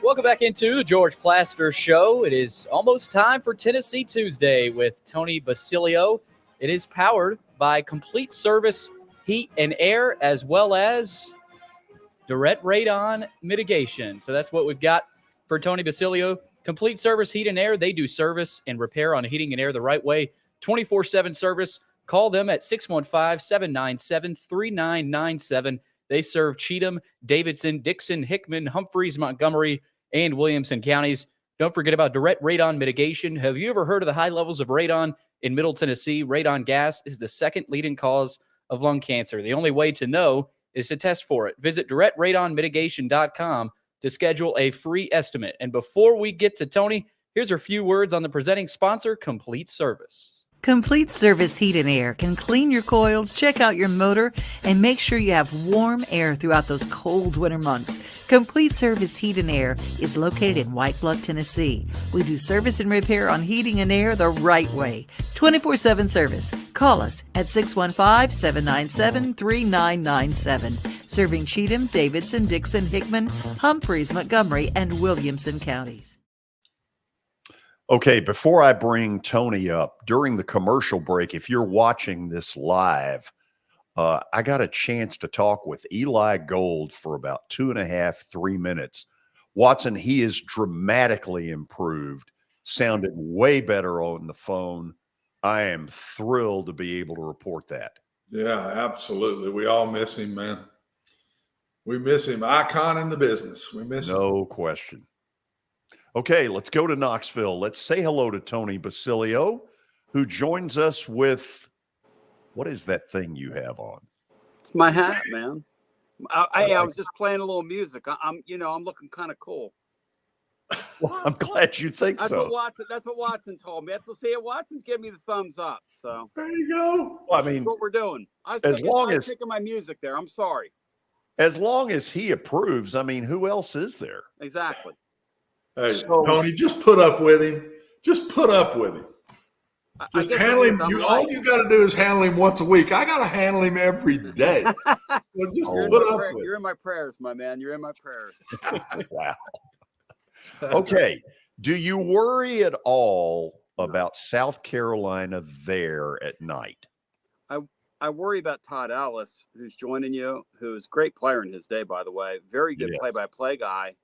Welcome back into the George Plaster Show. It is almost time for Tennessee Tuesday with Tony Basilio. It is powered by Complete Service Heat and Air as well as Direct Radon Mitigation. So that's what we've got for Tony Basilio. Complete Service Heat and Air. They do service and repair on heating and air the right way. 24/7 service. Call them at 615-797-3997. They serve Cheatham, Davidson, Dixon, Hickman, Humphreys, Montgomery, and Williamson counties. Don't forget about direct radon mitigation. Have you ever heard of the high levels of radon in Middle Tennessee? Radon gas is the second leading cause of lung cancer. The only way to know is to test for it. Visit directradonmitigation.com to schedule a free estimate. And before we get to Tony, here's a few words on the presenting sponsor, Complete Service. Complete Service Heat and Air can clean your coils, check out your motor, and make sure you have warm air throughout those cold winter months. Complete Service Heat and Air is located in White Bluff, Tennessee. We do service and repair on heating and air the right way. 24/7 service. Call us at 615-797-3997. Serving Cheatham, Davidson, Dixon, Hickman, Humphreys, Montgomery, and Williamson counties. Okay, before I bring Tony up, during the commercial break, if you're watching this live, I got a chance to talk with Eli Gold for about 2.5, 3 minutes. Watson, he is dramatically improved, sounded way better on the phone. I am thrilled to be able to report that. Yeah, absolutely. We all miss him, man. We miss him. Icon in the business. We miss him. No question. Okay, let's go to Knoxville. Let's say hello to Tony Basilio, who joins us with, what is that thing you have on? It's my hat, man. I was just playing a little music. I'm looking kind of cool. Well, I'm glad you think so. That's what Watson told me. Watson's giving me the thumbs up. So there you go. Well, I mean, that's what we're doing. I was picking my music there. I'm sorry. As long as he approves, I mean, who else is there? Exactly. Hey, Tony, just put up with him. Just put up with him. Just handle him. All you got to do is handle him once a week. I got to handle him every day. So just put up with him. You're in my prayers, my man. You're in my prayers. Wow. Okay. Do you worry at all about South Carolina there at night? I worry about Todd Ellis, who's joining you, who's a great player in his day, by the way. Very good play-by-play guy.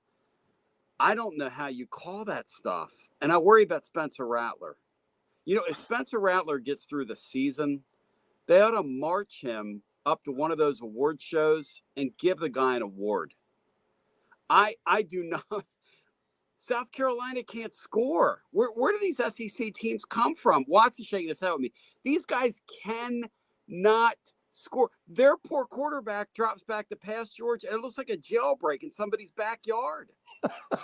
I don't know how you call that stuff. And I worry about Spencer Rattler. You know, if Spencer Rattler gets through the season, they ought to march him up to one of those award shows and give the guy an award. I do not. South Carolina can't score. Where do these SEC teams come from? Watson's shaking his head with me. These guys cannot score. Their poor quarterback drops back to pass, George, and it looks like a jailbreak in somebody's backyard.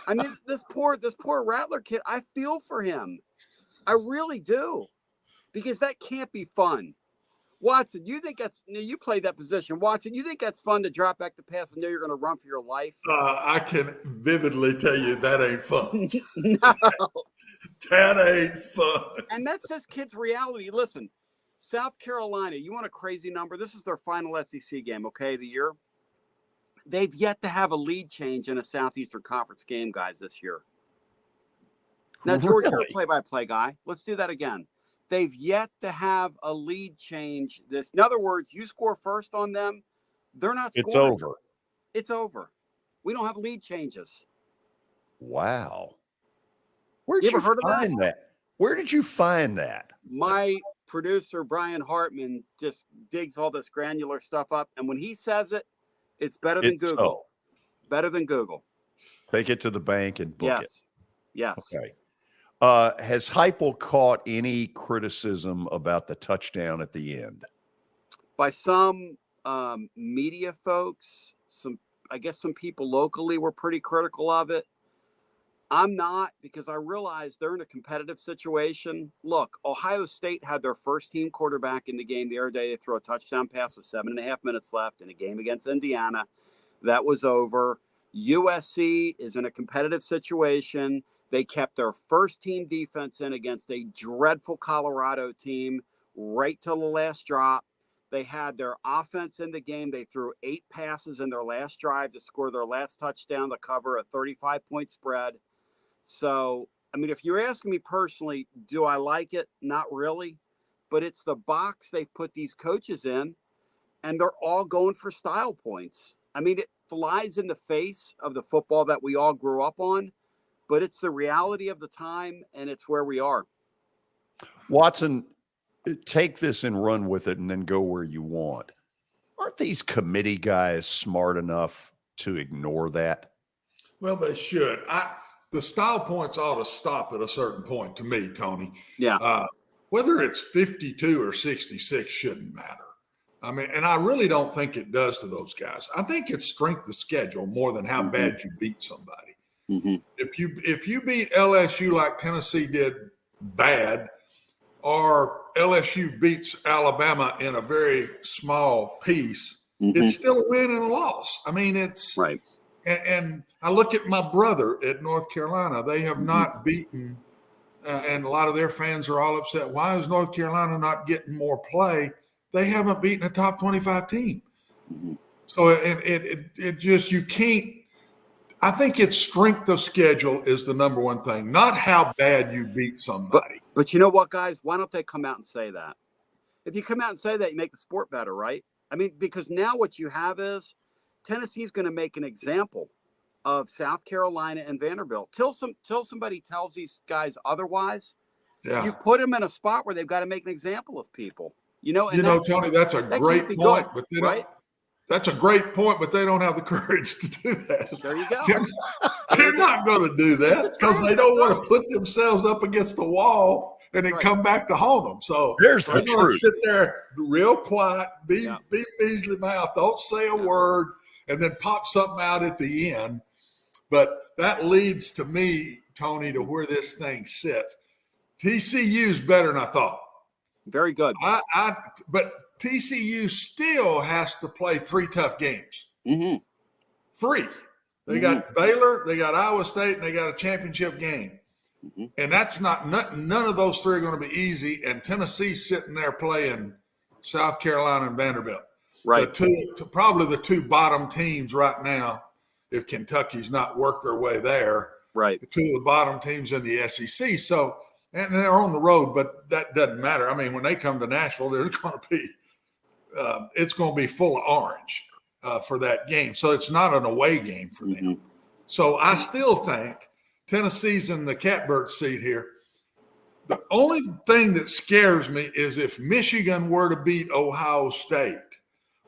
I mean, this poor Rattler kid, I feel for him. I really do. Because that can't be fun. Watson, you play that position. Watson, you think that's fun to drop back to pass and know you're going to run for your life? I can vividly tell you that ain't fun. No. That ain't fun. And that's this kid's reality. Listen, South Carolina, you want a crazy number? This is their final SEC game, okay, the year. They've yet to have a lead change in a Southeastern Conference game, guys, this year. Now, George, you're a play-by-play guy. Let's do that again. They've yet to have a lead change. In other words, you score first on them, they're not scoring. It's over. It's over. We don't have lead changes. Wow. Where did you find that? Where did you find that? My producer, Brian Hartman, just digs all this granular stuff up. And when he says it, it's better than Google. Better than Google. Take it to the bank and book it. Yes. Okay. Has Heupel caught any criticism about the touchdown at the end? By some media folks, I guess some people locally were pretty critical of it. I'm not, because I realize they're in a competitive situation. Look, Ohio State had their first team quarterback in the game the other day. They threw a touchdown pass with 7.5 minutes left in a game against Indiana. That was over. USC is in a competitive situation. They kept their first team defense in against a dreadful Colorado team right till the last drop. They had their offense in the game. They threw 8 passes in their last drive to score their last touchdown to cover a 35-point spread. So, I mean, if you're asking me personally, do I like it? Not really. But it's the box they've put these coaches in, and they're all going for style points. I mean, it flies in the face of the football that we all grew up on, but it's the reality of the time, and it's where we are. Watson, take this and run with it and then go where you want. Aren't these committee guys smart enough to ignore that? Well, they should. The style points ought to stop at a certain point to me, Tony. Yeah. Whether it's 52 or 66 shouldn't matter. I mean, and I really don't think it does to those guys. I think it's strength of schedule more than how bad you beat somebody. Mm-hmm. If you beat LSU like Tennessee did bad, or LSU beats Alabama in a very small piece, it's still a win and a loss. I mean, it's right. And I look at my brother at North Carolina. They have not beaten, and a lot of their fans are all upset. Why is North Carolina not getting more play? They haven't beaten a top 25 team. So it just, you can't. I think it's strength of schedule is the number one thing, not how bad you beat somebody. But you know what, guys? Why don't they come out and say that? If you come out and say that, you make the sport better, right? I mean, because now what you have is Tennessee's going to make an example of South Carolina and Vanderbilt. Till somebody tells these guys otherwise, you put them in a spot where they've got to make an example of people. Tony, that's a great point, but they don't. That's a great point, but they don't have the courage to do that. There you go. They're not going to do that because they don't want to put themselves up against the wall and then come back to haunt them. So there's they're the going to truth. sit there real quiet, be measly mouth, don't say a word, and then pop something out at the end. But that leads to me, Tony, to where this thing sits. TCU's better than I thought. Very good. But TCU still has to play 3 tough games. 3. They got Baylor, they got Iowa State, and they got a championship game. And that's none of those 3 are going to be easy. And Tennessee's sitting there playing South Carolina and Vanderbilt. Right. Probably the 2 bottom teams right now, if Kentucky's not worked their way there. Right. The 2 of the bottom teams in the SEC. So, and they're on the road, but that doesn't matter. I mean, when they come to Nashville, they're going to be it's going to be full of orange for that game. So it's not an away game for them. So I still think Tennessee's in the catbird seat here. The only thing that scares me is if Michigan were to beat Ohio State,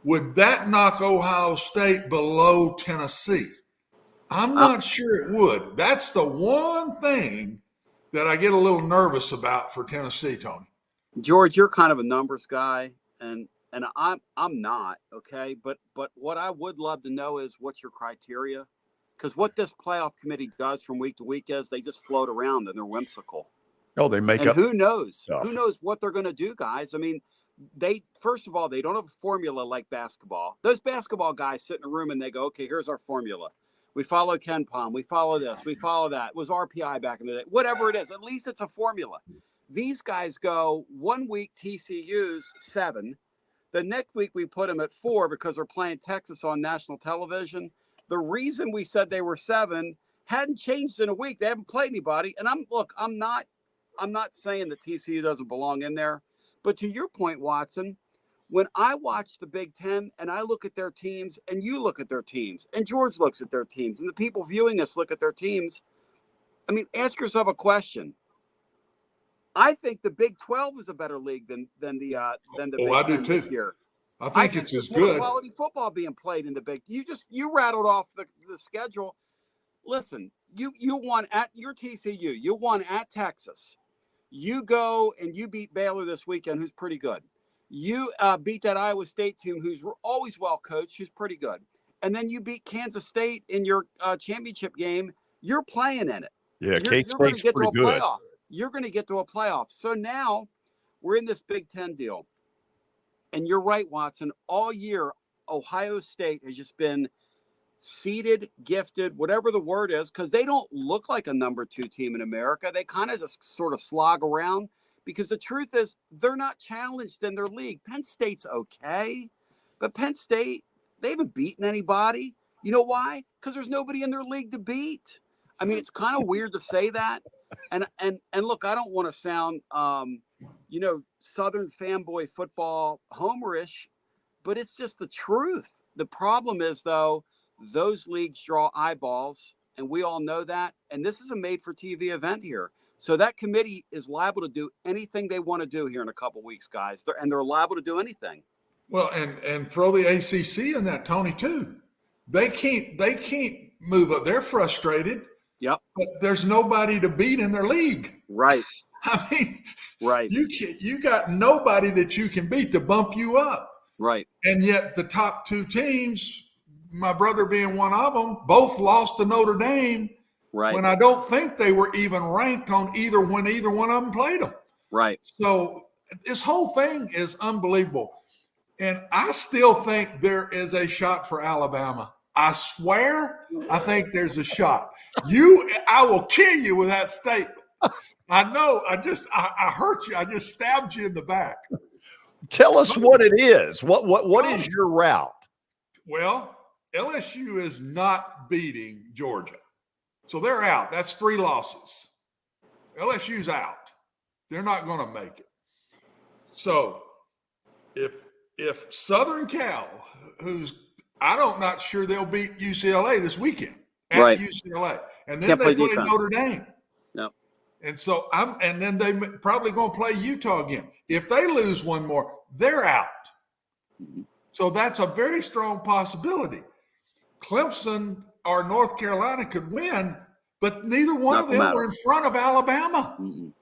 would that knock Ohio State below Tennessee? I'm not sure it would. That's the one thing that I get a little nervous about for Tennessee, Tony. George, you're kind of a numbers guy, and I'm not, okay? But what I would love to know is what's your criteria? Because what this playoff committee does from week to week is they just float around and they're whimsical. Oh, they make up. Who knows? Stuff. Who knows what they're going to do, guys? I mean, first of all, they don't have a formula like basketball. Those basketball guys sit in a room and they go, okay, here's our formula. We follow Ken Pom. We follow this. We follow that. It was RPI back in the day. Whatever it is, at least it's a formula. These guys go 1 week TCU's 7. The next week we put them at 4 because they're playing Texas on national television. The reason we said they were 7 hadn't changed in a week. They haven't played anybody. And I'm not saying that TCU doesn't belong in there. But to your point, Watson, when I watch the Big Ten and I look at their teams and you look at their teams and George looks at their teams and the people viewing us look at their teams, I mean, ask yourself a question. I think the Big 12 is a better league than the Big 10 this year. I think it's as more good. Quality football being played in the Big. You rattled off the schedule. Listen, you won at your TCU. You won at Texas. You go and you beat Baylor this weekend, who's pretty good. You beat that Iowa State team, who's always well coached, who's pretty good. And then you beat Kansas State in your championship game. You're playing in it. Yeah, K-State's pretty good. You're going to get to a playoff. So now we're in this Big Ten deal. And you're right, Watson. All year, Ohio State has just been seeded, gifted, whatever the word is, because they don't look like a number 2 team in America. They kind of just sort of slog around. because the truth is they're not challenged in their league. Penn State's okay, but Penn State, they haven't beaten anybody. You know why? Because there's nobody in their league to beat. I mean, it's kind of weird to say that. And look, I don't want to sound, Southern fanboy football homerish, but it's just the truth. The problem is, though, those leagues draw eyeballs, and we all know that. And this is a made-for-TV event here. So that committee is liable to do anything they want to do here in a couple weeks, guys. They're liable to do anything. Well, and throw the ACC in that, Tony, too. They can't move up. They're frustrated. Yep. But there's nobody to beat in their league. Right. I mean, right. You got nobody that you can beat to bump you up. Right. And yet the top two teams, my brother being one of them, both lost to Notre Dame. Right. When I don't think they were even ranked on either one of them played them. Right. So this whole thing is unbelievable. And I still think there is a shot for Alabama. I swear, I think there's a shot. I will kill you with that statement. I know. I hurt you. I just stabbed you in the back. Tell us what it is. What is your route? Well, LSU is not beating Georgia. So they're out. That's 3 losses. LSU's out. They're not going to make it. So if Southern Cal, I'm not sure they'll beat UCLA this weekend at UCLA. And then they play Notre Dame. Yep. And so and then they probably going to play Utah again. If they lose one more, they're out. So that's a very strong possibility. Clemson or North Carolina could win, but neither one of them were in front of Alabama.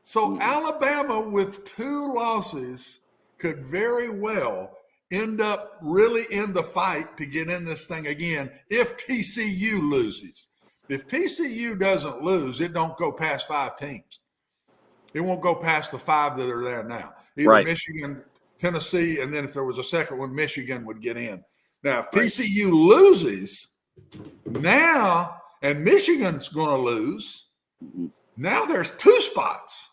So Alabama with 2 losses could very well end up really in the fight to get in this thing again if TCU loses. If TCU doesn't lose, it don't go past 5 teams. It won't go past the 5 that are there now. Either Michigan, Tennessee, and then if there was a second one, Michigan would get in. Now, if TCU loses now, and Michigan's going to lose, now there's 2 spots.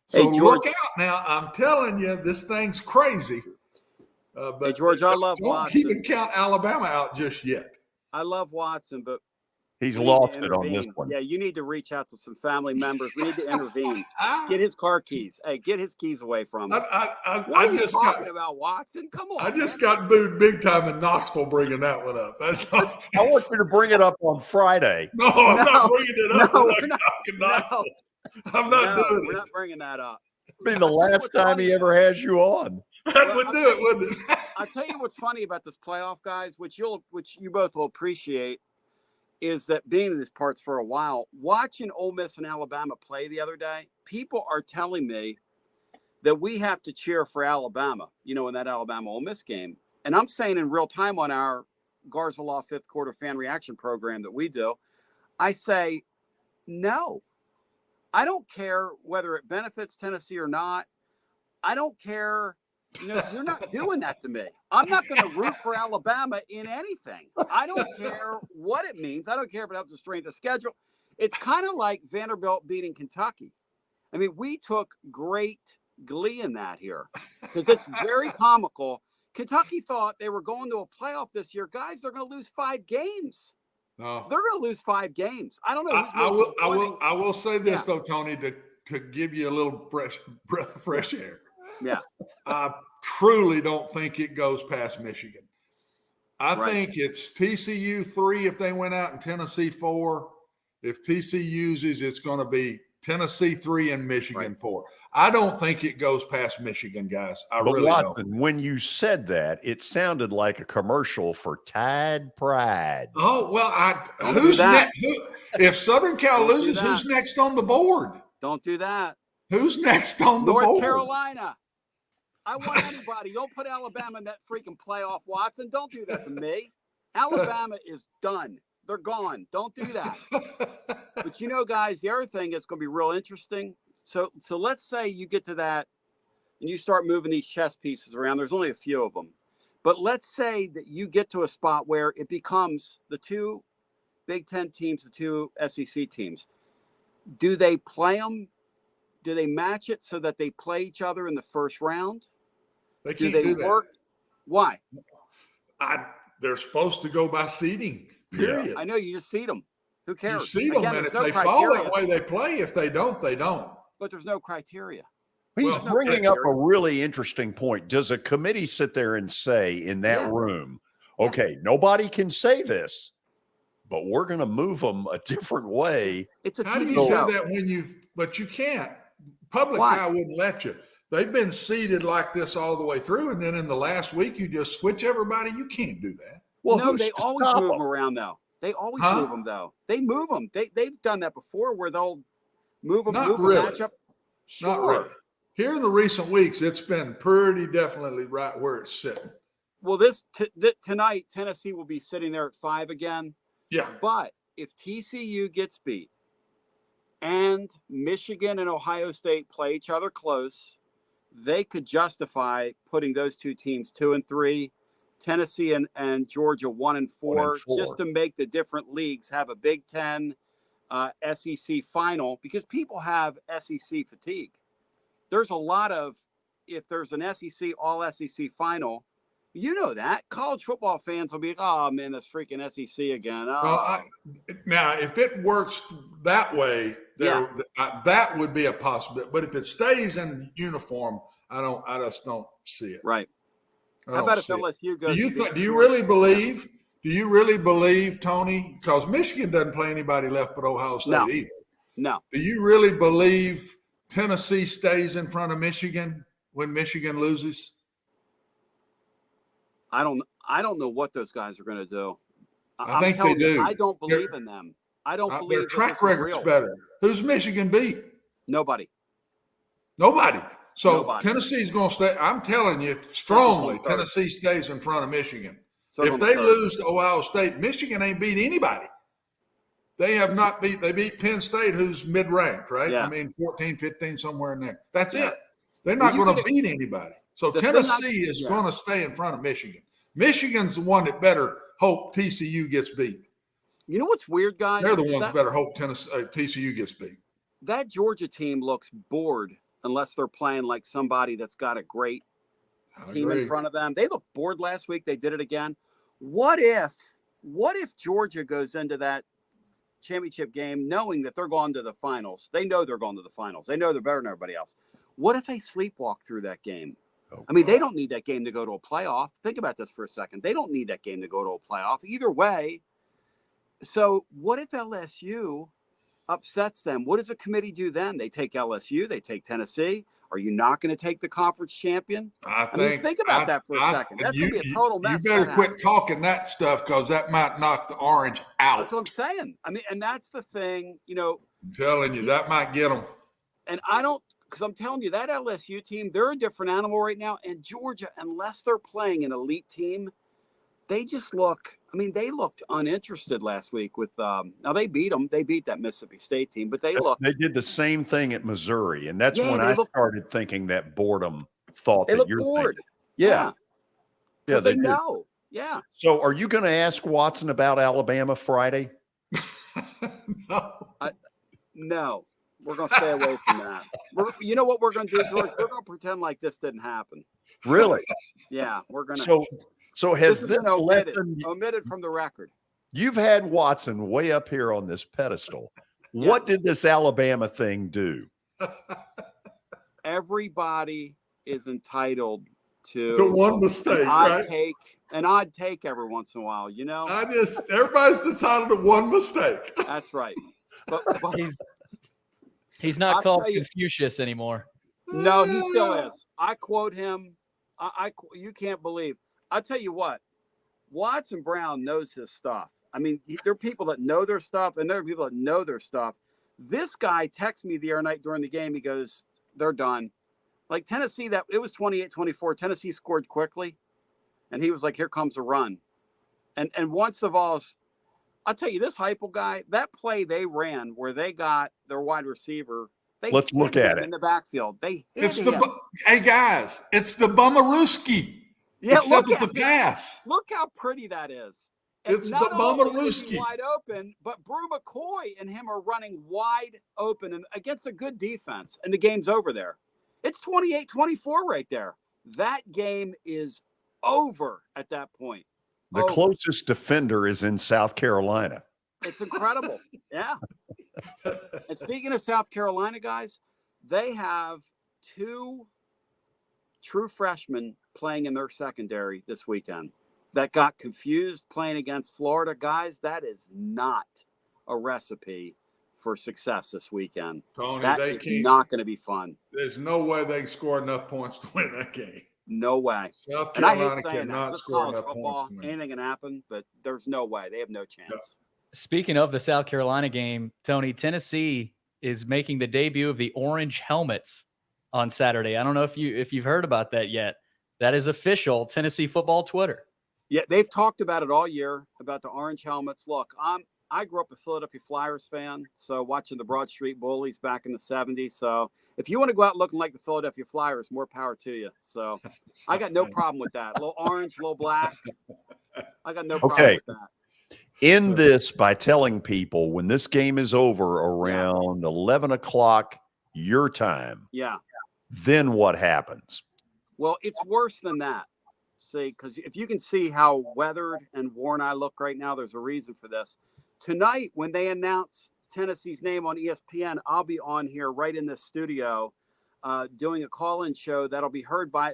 So look out now. I'm telling you, this thing's crazy. But George, I love Watson. Don't even count Alabama out just yet. I love Watson, but he's lost it on this one. Yeah, you need to reach out to some family members. We need to intervene. Get his car keys. Hey, get his keys away from him. What are you talking about, Watson? Come on. I just got booed big time in Knoxville bringing that one up. I want you to bring it up on Friday. No, I'm not bringing it up. I'm not doing it. We're not bringing that up. It'll be the last time he ever has you on. That would do it, wouldn't it? I'll tell you what's funny about this playoff, guys, which you both will appreciate, is that being in these parts for a while, watching Ole Miss and Alabama play the other day, people are telling me that we have to cheer for Alabama, in that Alabama-Ole Miss game. And I'm saying in real time on our Garza Law 5th Quarter fan reaction program that we do, I say, no. I don't care whether it benefits Tennessee or not. I don't care. You're not doing that to me. I'm not going to root for Alabama in anything. I don't care what it means. I don't care if it helps the strength of schedule. It's kind of like Vanderbilt beating Kentucky. I mean, we took great glee in that here because it's very comical. Kentucky thought they were going to a playoff this year. Guys, they're going to lose 5 games. No. They're going to lose 5 games. I don't know. I will say this, though, Tony, to give you a little breath of fresh air. Yeah. I truly don't think it goes past Michigan. I think it's TCU 3 if they went out and Tennessee 4. If TCU uses, it's going to be Tennessee 3 and Michigan 4. I don't think it goes past Michigan, guys. I really Watson, don't. When you said that, it sounded like a commercial for Tide Pride. Oh, well, who's next? If Southern Cal loses, who's next on the board? Don't do that. Who's next on the board? North Carolina. I want anybody. Don't put Alabama in that freaking playoff, Watson. Don't do that to me. Alabama is done. They're gone. Don't do that. But guys, the other thing is going to be real interesting. So let's say you get to that and you start moving these chess pieces around. There's only a few of them. But let's say that you get to a spot where it becomes the 2 Big Ten teams, the 2 SEC teams. Do they play them Do they match it so that they play each other in the first round? They can't do that. Why? They're supposed to go by seeding, period. Yeah. I know, you just seed them. Who cares? You seed them, and if they fall that way, they play. If they don't, they don't. But there's no criteria. He's bringing up a really interesting point. Does a committee sit there and say in that room, okay, nobody can say this, but we're going to move them a different way? It's a How do TV you show. do that but you can't. Public eye wouldn't let you. They've been seeded like this all the way through, and then in the last week, you just switch everybody. You can't do that. Well, no, they always move them around, though. They always move them, though. They move them. They've done that before, where they'll move them, match up. Sure. Not really. Here in the recent weeks, it's been pretty definitely right where it's sitting. Well, tonight, Tennessee will be sitting there at 5 again. Yeah. But if TCU gets beat and Michigan and Ohio State play each other close, they could justify putting those two teams 2 and 3, Tennessee and Georgia 1 and 4, just to make the different leagues have a Big Ten, SEC final, because people have SEC fatigue. There's a lot of, if there's an SEC, all SEC final, you know that college football fans will be like, oh man, this freaking SEC again. Oh. Well, now, if it works that way, that would be a possibility. But if it stays in uniform, I just don't see it. Right. How about if LSU goes? Do you really believe, Tony? Because Michigan doesn't play anybody left but Ohio State either. No. Do you really believe Tennessee stays in front of Michigan when Michigan loses? I don't know what those guys are going to do. I think they do. I don't believe in them. I don't believe their track record's better. Who's Michigan beat? Nobody. So Tennessee's going to stay. I'm telling you strongly, Tennessee stays in front of Michigan. So if they lose to Ohio State, Michigan ain't beat anybody. They have not beat. They beat Penn State, who's mid-ranked, right? Yeah. I mean, 14, 15, somewhere in there. That's it. They're not going to beat anybody. So Tennessee is going to stay in front of Michigan. Michigan's the one that better hope TCU gets beat. You know what's weird, guys? They're the ones that better hope TCU gets beat. That Georgia team looks bored unless they're playing like somebody that's got a great team in front of them. They looked bored last week. They did it again. What if Georgia goes into that championship game knowing that they're going to the finals? They know they're going to the finals. They know they're better than everybody else. What if they sleepwalk through that game? I mean, they don't need that game to go to a playoff. Think about this for a second. They don't need that game to go to a playoff either way. So what if LSU upsets them? What does a committee do then? They take LSU, they take Tennessee. Are you not going to take the conference champion? I mean, think about that for a second. That's going to be a total mess. You better quit talking that stuff, because that might knock the Orange out. That's what I'm saying. I mean, and that's the thing, I'm telling you, that might get them. And because I'm telling you, that LSU team, they're a different animal right now. And Georgia, unless they're playing an elite team, they just they looked uninterested last week with, now they beat them. They beat that Mississippi State team, but they did the same thing at Missouri. And that's when I started thinking that boredom thought that you're bored. Yeah. Yeah. They know. Yeah. So are you going to ask Watson about Alabama Friday? No. We're going to stay away from that. You know what we're going to do, George? We're going to pretend like this didn't happen. Really? Yeah, we're going to. So has this been omitted from the record? You've had Watson way up here on this pedestal. Yes. What did this Alabama thing do? Everybody is entitled to the one mistake, right? An odd take every once in a while, everybody's entitled to one mistake. That's right. But he's not called Confucius anymore. No, he still is. I quote him. You can't believe. I'll tell you what. Watson Brown knows his stuff. I mean, there are people that know their stuff, and there are people that know their stuff. This guy texted me the other night during the game. He goes, they're done. Like Tennessee, it was 28-24. Tennessee scored quickly, and he was like, here comes a run. And once the ball's, I'll tell you, this Heupel guy, that play they ran where they got their wide receiver, let's look at it in the backfield. Hey guys, it's the Bummerooski. Yeah, except it's a pass. Look how pretty that is. It's the Bomarooski. Wide open, but Brew McCoy and him are running wide open and against a good defense, and the game's over there. It's 28-24 right there. That game is over at that point. The closest defender is in South Carolina. It's incredible. Yeah. And speaking of South Carolina, guys, they have 2 true freshmen playing in their secondary this weekend that got confused playing against Florida. Guys, that is not a recipe for success this weekend. Tony, that is not going to be fun. There's no way they can score enough points to win that game. No way. South Carolina cannot score enough football, points to win. Anything can happen, but there's no way. They have no chance. No. Speaking of the South Carolina game, Tony, Tennessee is making the debut of the orange helmets on Saturday. I don't know if you've heard about that yet. That is official. Tennessee football Twitter. Yeah, they've talked about it all year about the orange helmets. Look, I grew up a Philadelphia Flyers fan, so watching the Broad Street Bullies back in the 70s. So if you want to go out looking like the Philadelphia Flyers, more power to you. So I got no problem with that. A little orange, a little black. I got no problem with that. End this by telling people when this game is over around 11 o'clock your time. Yeah. Then what happens? Well, it's worse than that. See, because if you can see how weathered and worn I look right now, there's a reason for this. Tonight, when they announce Tennessee's name on ESPN, I'll be on here right in this studio doing a call-in show that'll be heard by,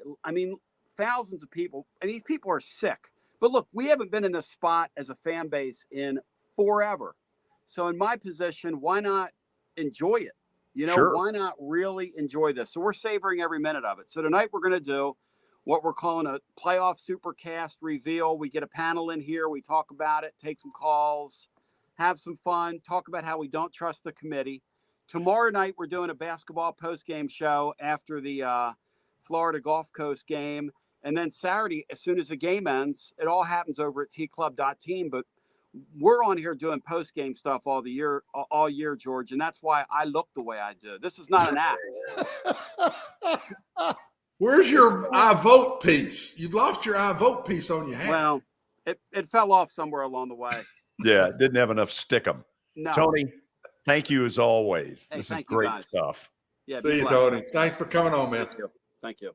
thousands of people. And these people are sick. But look, we haven't been in this spot as a fan base in forever. So in my position, why not enjoy it? Why not really enjoy this? So we're savoring every minute of it. So tonight we're going to do what we're calling a playoff supercast reveal. We get a panel in here. We talk about it, take some calls, have some fun, talk about how we don't trust the committee. Tomorrow night, we're doing a basketball post-game show after the Florida Gulf Coast game. And then Saturday, as soon as the game ends, it all happens over at tclub.team. But we're on here doing post-game stuff all year, George. And that's why I look the way I do. This is not an act. Where's your I vote piece? You've lost your I vote piece on your hat. Well, it fell off somewhere along the way. Yeah, didn't have enough stickum. No. Tony, thank you as always. Hey, this is thank you, great guys. stuff. Yeah, See you, Tony. Thanks for coming on, man. Thank you.